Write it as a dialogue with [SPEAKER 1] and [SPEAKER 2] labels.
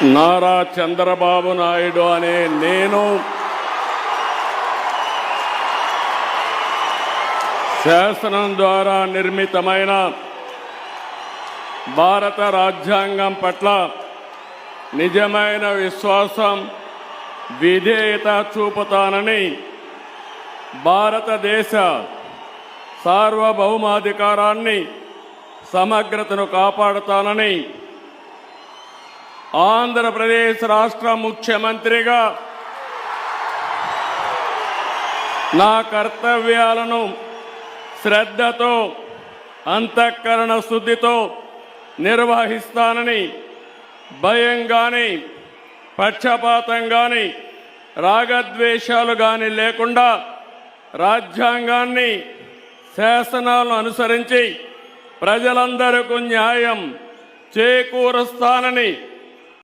[SPEAKER 1] నారా చంద్రబాబు నాయుడు అనే నేను శాసనం ద్వారా నిర్మితమైన భారత రాజ్యాంగం పట్ల నిజమైన విశ్వాసం, విధేయత చూపుతానని, భారతదేశ సార్వభౌమాధికారాన్ని, సమగ్రతను కాపాడుతానని ఆంధ్రప్రదేశ్ రాష్ట్ర ముఖ్యమంత్రిగా నా కర్తవ్యాలను శ్రద్ధతో, అంతఃకరణ శుద్ధితో నిర్వహిస్తానని, భయం గాని, పక్షపాతం గాని, రాగద్వేషాలు గాని లేకుండా రాజ్యాంగాన్ని, శాసనాలను అనుసరించి ప్రజలందరికీ న్యాయం చేకూరుస్తానని